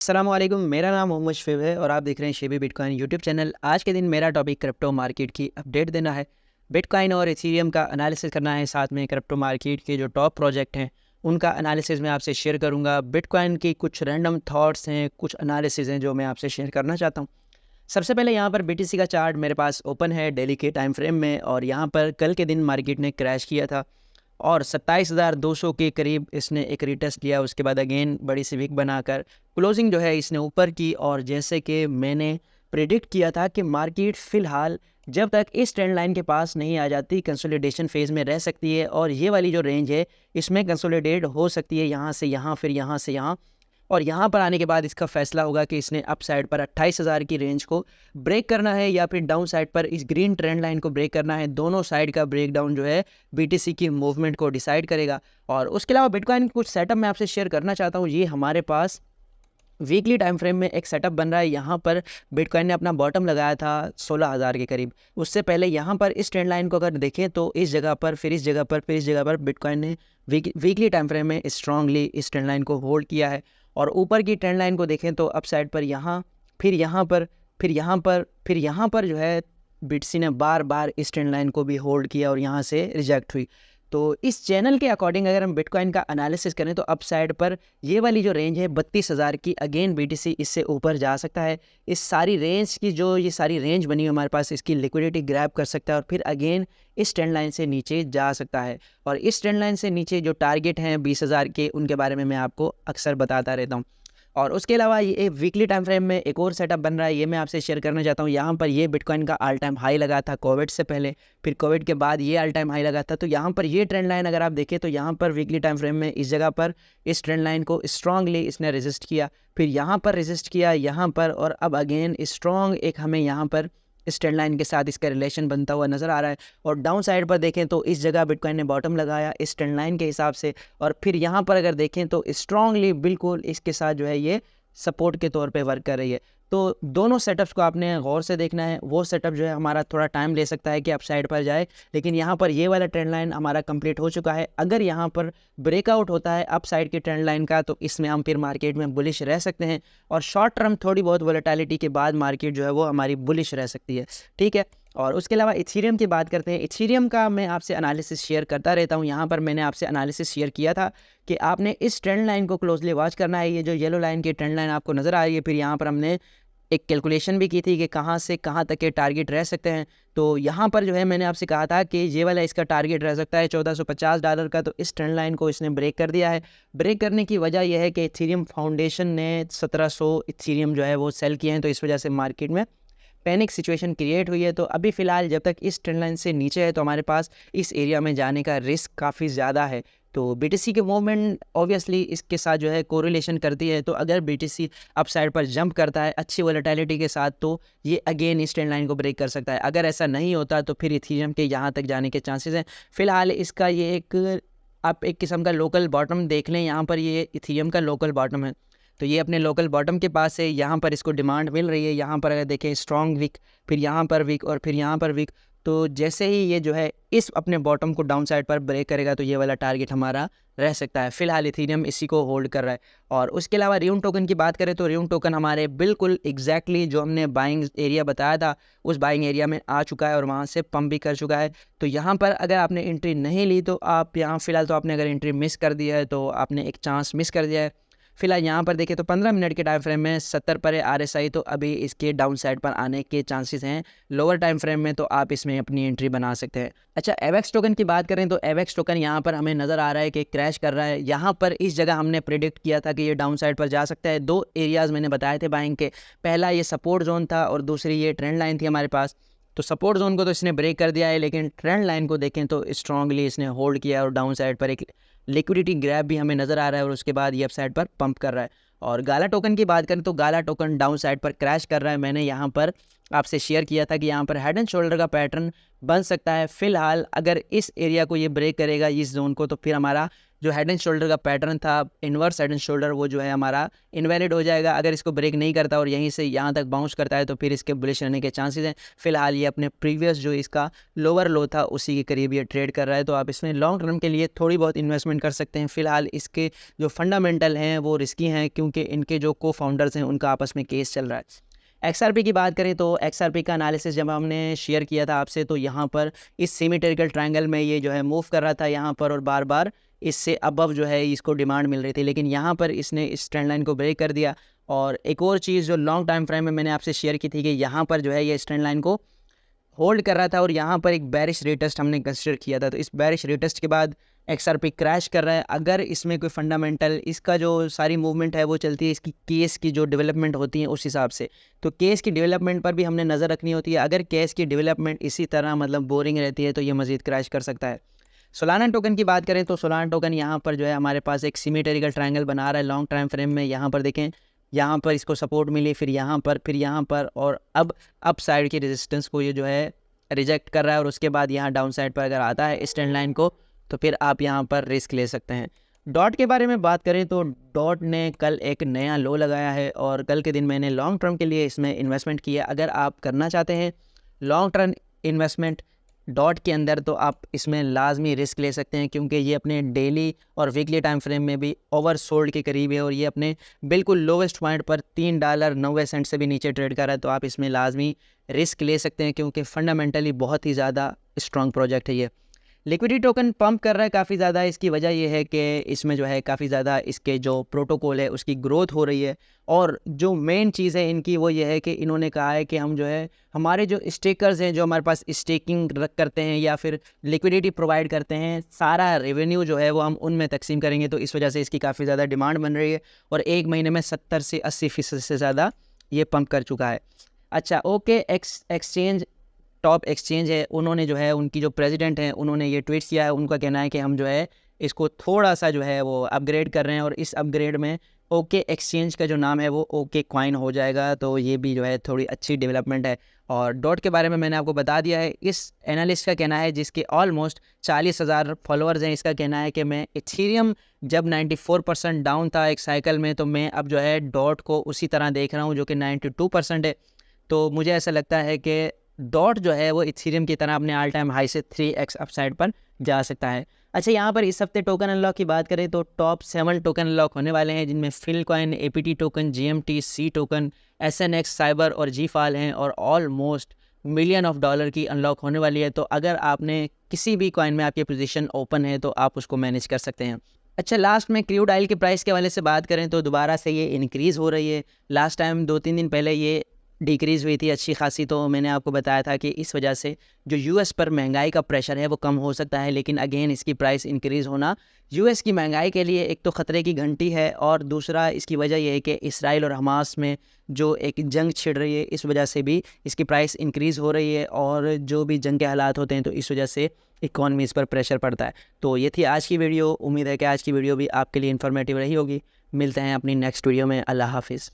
अस्सलामुअलैकुम, मेरा नाम मोहम्मद शफीब है और आप देख रहे हैं शेबी बिटकॉइन यूट्यूब चैनल। आज के दिन मेरा टॉपिक क्रिप्टो मार्केट की अपडेट देना है, बिटकॉइन और इथेरियम का एनालिसिस करना है, साथ में क्रिप्टो मार्केट के जो टॉप प्रोजेक्ट हैं उनका एनालिसिस मैं आपसे शेयर करूंगा। बिटकॉइन की कुछ रैंडम थॉट्स हैं, कुछ एनालिसिस हैं जो मैं आपसे शेयर करना चाहता हूँ। सबसे पहले यहाँ पर बीटीसी का चार्ट मेरे पास ओपन है डेली के टाइम फ्रेम में, और यहाँ पर कल के दिन मार्केट ने क्रैश किया था और 27,200 के करीब इसने एक रीटेस्ट लिया। उसके बाद अगेन बड़ी सी विक बनाकर क्लोजिंग जो है इसने ऊपर की, और जैसे कि मैंने प्रिडिक्ट किया था कि मार्केट फ़िलहाल जब तक इस ट्रेंड लाइन के पास नहीं आ जाती कंसोलिडेशन फेज़ में रह सकती है, और ये वाली जो रेंज है इसमें कंसोलिडेट हो सकती है यहाँ से यहाँ, फिर यहाँ से यहाँ, और यहाँ पर आने के बाद इसका फैसला होगा कि इसने अप साइड पर 28,000 की रेंज को ब्रेक करना है या फिर डाउन साइड पर इस ग्रीन ट्रेंड लाइन को ब्रेक करना है। दोनों साइड का ब्रेक डाउन जो है बीटीसी की मूवमेंट को डिसाइड करेगा। और उसके अलावा बिटकॉइन कुछ सेटअप मैं आपसे शेयर करना चाहता हूँ। ये हमारे पास वीकली टाइम फ्रेम में एक सेटअप बन रहा है। यहाँ पर बिटकॉइन ने अपना बॉटम लगाया था 16,000 के करीब। उससे पहले यहाँ पर इस ट्रेंड लाइन को अगर देखें तो इस जगह पर, फिर इस जगह पर, फिर इस जगह पर बिटकॉइन ने वीकली टाइम फ्रेम में स्ट्रांगली इस ट्रेंड लाइन को होल्ड किया है। और ऊपर की ट्रेंड लाइन को देखें तो अप साइड पर यहाँ, फिर यहाँ पर, फिर यहाँ पर, फिर यहाँ पर जो है बिटसी ने बार बार इस ट्रेंड लाइन को भी होल्ड किया और यहाँ से रिजेक्ट हुई। तो इस चैनल के अकॉर्डिंग अगर हम बिटकॉइन का एनालिसिस करें तो अप साइड पर ये वाली जो रेंज है 32,000 की, अगेन बीटीसी इससे ऊपर जा सकता है। इस सारी रेंज की जो ये सारी रेंज बनी है हमारे पास, इसकी लिक्विडिटी ग्रैब कर सकता है और फिर अगेन इस ट्रेंड लाइन से नीचे जा सकता है। और इस ट्रेंड लाइन से नीचे जो टारगेट हैं 20,000 के, उनके बारे में मैं आपको अक्सर बताता रहता हूँ। और उसके अलावा ये वीकली टाइम फ्रेम में एक और सेटअप बन रहा है, ये मैं आपसे शेयर करना चाहता हूँ। यहाँ पर ये बिटकॉइन का ऑल टाइम हाई लगा था कोविड से पहले, फिर कोविड के बाद ये ऑल टाइम हाई लगा था। तो यहाँ पर ये ट्रेंड लाइन अगर आप देखें तो यहाँ पर वीकली टाइम फ्रेम में इस जगह पर इस ट्रेंड लाइन को स्ट्रांगली इसने रेजिस्ट किया, फिर यहाँ पर रेजिस्ट किया, यहाँ पर, और अब अगेन स्ट्रॉन्ग एक हमें यहाँ पर इस ट्रेंड लाइन के साथ इसका रिलेशन बनता हुआ नज़र आ रहा है। और डाउन साइड पर देखें तो इस जगह बिटकॉइन ने बॉटम लगाया इस ट्रेंड लाइन के हिसाब से, और फिर यहाँ पर अगर देखें तो स्ट्रांगली बिल्कुल इसके साथ जो है ये सपोर्ट के तौर पे वर्क कर रही है। तो दोनों सेटअप्स को आपने गौर से देखना है। वो सेटअप जो है हमारा थोड़ा टाइम ले सकता है कि अप साइड पर जाए, लेकिन यहाँ पर ये वाला ट्रेंड लाइन हमारा कंप्लीट हो चुका है। अगर यहाँ पर ब्रेकआउट होता है अप साइड के ट्रेंड लाइन का तो इसमें हम फिर मार्केट में बुलिश रह सकते हैं, और शॉर्ट टर्म थोड़ी बहुत वोलेटिलिटी के बाद मार्केट जो है वो हमारी बुलिश रह सकती है। ठीक है। और उसके अलावा इथेरियम की बात करते हैं। इथेरियम का मैं आपसे एनालिसिस शेयर करता रहता हूँ। यहाँ पर मैंने आपसे एनालिसिस शेयर किया था कि आपने इस ट्रेंड लाइन को क्लोजली वॉच करना है। ये जो येलो लाइन की ट्रेंड लाइन आपको नज़र आ रही है, फिर यहाँ पर हमने एक कैलकुलेशन भी की थी कि कहाँ से कहाँ तक के टारगेट रह सकते हैं। तो यहाँ पर जो है मैंने आपसे कहा था कि ये वाला इसका टारगेट रह सकता है $1450 का। तो इस ट्रेंड लाइन को इसने ब्रेक कर दिया है। ब्रेक करने की वजह यह है कि इथेरियम फाउंडेशन ने 1700 इथेरियम जो है वो सेल किए हैं, तो इस वजह से मार्केट में पैनिक सिचुएशन क्रिएट हुई है। तो अभी फ़िलहाल जब तक इस ट्रेंड लाइन से नीचे है तो हमारे पास इस एरिया में जाने का रिस्क काफ़ी ज़्यादा है। तो बीटीसी की मूवमेंट ऑब्वियसली इसके साथ जो है कोरिलेशन करती है। तो अगर बीटीसी अप साइड पर जंप करता है अच्छी वोलेटिलिटी के साथ तो ये अगेन इस ट्रेंड लाइन को ब्रेक कर सकता है। अगर ऐसा नहीं होता तो फिर इथेरियम के यहाँ तक जाने के चांसेस हैं। फ़िलहाल इसका ये एक, आप एक किस्म का लोकल बॉटम देख लें, यहाँ पर ये इथेरियम का लोकल बॉटम है। तो ये अपने लोकल बॉटम के पास है, यहाँ पर इसको डिमांड मिल रही है। यहाँ पर अगर देखें स्ट्रॉन्ग वीक, फिर यहाँ पर वीक, और फिर यहाँ पर वीक। तो जैसे ही ये जो है इस अपने बॉटम को डाउन साइड पर ब्रेक करेगा तो ये वाला टारगेट हमारा रह सकता है। फिलहाल इथेरियम इसी को होल्ड कर रहा है। और उसके अलावा रियून टोकन की बात करें तो रियून टोकन हमारे बिल्कुल एग्जैक्टली जो हमने बाइंग एरिया बताया था उस बाइंग एरिया में आ चुका है और वहाँ से पंप भी कर चुका है। तो यहाँ पर अगर आपने एंट्री नहीं ली तो आप यहाँ फ़िलहाल तो आपने अगर एंट्री मिस कर दिया है तो आपने एक चांस मिस कर दिया है। फिलहाल यहाँ पर देखें तो 15 मिनट के टाइम फ्रेम में 70 पर है RSI, तो अभी इसके डाउन साइड पर आने के चांसेस हैं। लोअर टाइम फ्रेम में तो आप इसमें अपनी एंट्री बना सकते हैं। अच्छा, एवेक्स टोकन की बात करें तो एवेक्स टोकन यहाँ पर हमें नज़र आ रहा है कि क्रैश कर रहा है। यहाँ पर इस जगह हमने प्रिडिक्ट किया था कि ये डाउन साइड पर जा सकता है। दो एरियाज़ मैंने बताए थे बाइंग के, पहला ये सपोर्ट जोन था और दूसरी ये ट्रेंड लाइन थी हमारे पास। तो सपोर्ट जोन को तो इसने ब्रेक कर दिया है, लेकिन ट्रेंड लाइन को देखें तो स्ट्रांगली इसने होल्ड किया और डाउन साइड पर एक लिक्विडिटी ग्रैब भी हमें नज़र आ रहा है और उसके बाद ये अप साइड पर पंप कर रहा है। और गाला टोकन की बात करें तो गाला टोकन डाउन साइड पर क्रैश कर रहा है। मैंने यहाँ पर आपसे शेयर किया था कि यहाँ पर हेड एंड शोल्डर का पैटर्न बन सकता है। फिलहाल अगर इस एरिया को ये ब्रेक करेगा, इस जोन को, तो फिर हमारा जो हेड एंड शोल्डर का पैटर्न था इन्वर्स हेड एंड शोल्डर, वो जो है हमारा इनवैलिड हो जाएगा। अगर इसको ब्रेक नहीं करता और यहीं से यहाँ तक बाउंस करता है तो फिर इसके बुलिश रहने के चांसेस हैं। फिलहाल ये अपने प्रीवियस जो इसका लोअर लो था उसी के करीब ये ट्रेड कर रहा है, तो आप इसमें लॉन्ग टर्म के लिए थोड़ी बहुत इन्वेस्टमेंट कर सकते हैं। फिलहाल इसके जो फंडामेंटल हैं वो रिस्की हैं, क्योंकि इनके जो को फाउंडर्स हैं उनका आपस में केस चल रहा है। XRP की बात करें तो XRP का एनालिसिस जब हमने शेयर किया था आपसे, तो यहाँ पर इस सिमेट्रिकल ट्रायंगल में ये जो है मूव कर रहा था यहाँ पर, और बार बार इससे अबव जो है इसको डिमांड मिल रही थी, लेकिन यहाँ पर इसने इस ट्रेंड लाइन को ब्रेक कर दिया। और एक और चीज़ जो लॉन्ग टाइम फ्रेम में मैंने आपसे शेयर की थी कि यहाँ पर जो है ये इस ट्रेंड लाइन को होल्ड कर रहा था और यहाँ पर एक बेरिश रेटेस्ट हमने कंसिडर किया था। तो इस बेरिश रेटेस्ट के बाद XRP क्रैश कर रहा है। अगर इसमें कोई फंडामेंटल, इसका जो सारी मूवमेंट है वो चलती है इसकी केस की जो डेवलपमेंट होती है उस हिसाब से, तो केस की डेवलपमेंट पर भी हमने नज़र रखनी होती है। अगर केस की डेवलपमेंट इसी तरह मतलब बोरिंग रहती है तो ये मज़ीद क्रैश कर सकता है। सोलाना टोकन की बात करें तो सोलाना टोकन यहाँ पर जो है हमारे पास एक सिमेट्रिकल ट्रायंगल बना रहा है लॉन्ग टाइम फ्रेम में। यहाँ पर देखें, यहाँ पर इसको सपोर्ट मिली, फिर यहाँ पर, और अब अप साइड की रेजिस्टेंस को ये जो है रिजेक्ट कर रहा है, और उसके बाद यहाँ डाउन साइड पर अगर आता है इस ट्रेंड लाइन को तो फिर आप यहाँ पर रिस्क ले सकते हैं। डॉट के बारे में बात करें तो डॉट ने कल एक नया लो लगाया है और कल के दिन मैंने लॉन्ग टर्म के लिए इसमें इन्वेस्टमेंट किया। अगर आप करना चाहते हैं लॉन्ग टर्म इन्वेस्टमेंट डॉट के अंदर तो आप इसमें लाजमी रिस्क ले सकते हैं, क्योंकि ये अपने डेली और वीकली टाइम फ्रेम में भी ओवर सोल्ड के करीब है और ये अपने बिल्कुल लोवेस्ट पॉइंट पर $3.90 से भी नीचे ट्रेड कर रहा है। तो आप इसमें लाजमी रिस्क ले सकते हैं, क्योंकि फंडामेंटली बहुत ही ज़्यादा स्ट्रॉन्ग प्रोजेक्ट है ये। लिक्विडिटी टोकन पंप कर रहा है काफ़ी ज़्यादा। इसकी वजह यह है कि इसमें जो है काफ़ी ज़्यादा इसके जो प्रोटोकॉल है उसकी ग्रोथ हो रही है, और जो मेन चीज़ है इनकी वो ये है कि इन्होंने कहा है कि हम जो है हमारे जो स्टेकर्स हैं जो हमारे पास स्टेकिंग करते हैं या फिर लिक्विडिटी प्रोवाइड करते हैं, सारा रेवेन्यू जो है वो हम उनमें तकसीम करेंगे। तो इस वजह से इसकी काफ़ी ज़्यादा डिमांड बन रही है और एक महीने में 70 से 80% से ज़्यादा ये पंप कर चुका है। अच्छा, ओके एक्सचेंज टॉप एक्सचेंज है, उन्होंने जो है उनकी जो प्रेसिडेंट हैं उन्होंने ये ट्वीट किया है। उनका कहना है कि हम जो है इसको थोड़ा सा जो है वो अपग्रेड कर रहे हैं और इस अपग्रेड में ओके एक्सचेंज का जो नाम है वो ओके कॉइन हो जाएगा। तो ये भी जो है थोड़ी अच्छी डेवलपमेंट है। और डॉट के बारे में मैंने आपको बता दिया है। इस एनालिस्ट का कहना है जिसके ऑलमोस्ट 40,000 फॉलोअर्स हैं, इसका कहना है कि मैं इथेरियम जब 94% डाउन था एक साइकिल में, तो मैं अब जो है डॉट को उसी तरह देख रहा हूँ जो कि 92% है। तो मुझे ऐसा लगता है कि डॉट जो है वो इथेरियम की तरह अपने ऑल टाइम हाई से 3x अपसाइड पर जा सकता है। अच्छा, यहाँ पर इस हफ्ते टोकन अनलॉक की बात करें तो टॉप 7 टोकन अनलॉक होने वाले हैं, जिनमें Filecoin, APT token, GMT, C token, SNX, cyber और GFAL हैं, और ऑलमोस्ट $1 मिलियन की अनलॉक होने वाली है। तो अगर आपने किसी भी कॉइन में आपकी पोजीशन ओपन है तो आप उसको मैनेज कर सकते हैं। अच्छा, लास्ट में क्रूड ऑयल के प्राइस के हवाले से बात करें तो दोबारा से ये इंक्रीज़ हो रही है। लास्ट टाइम 2-3 दिन पहले ये डिक्रीज़ हुई थी अच्छी खासी, तो मैंने आपको बताया था कि इस वजह से जो US पर महंगाई का प्रेशर है वो कम हो सकता है, लेकिन अगेन इसकी प्राइस इंक्रीज़ होना US की महंगाई के लिए एक तो ख़तरे की घंटी है, और दूसरा इसकी वजह यह है कि इसराइल और हमास में जो एक जंग छिड़ रही है इस वजह से भी इसकी प्राइस इंक्रीज़ हो रही है, और जो भी जंग के हालात होते हैं तो इस वजह से इकॉनमीज़ पर प्रेशर पड़ता है। तो ये थी आज की वीडियो। उम्मीद है कि आज की वीडियो भी आपके लिए इन्फॉर्मेटिव रही होगी। मिलते हैं अपनी नेक्स्ट वीडियो में। अल्लाह हाफिज़।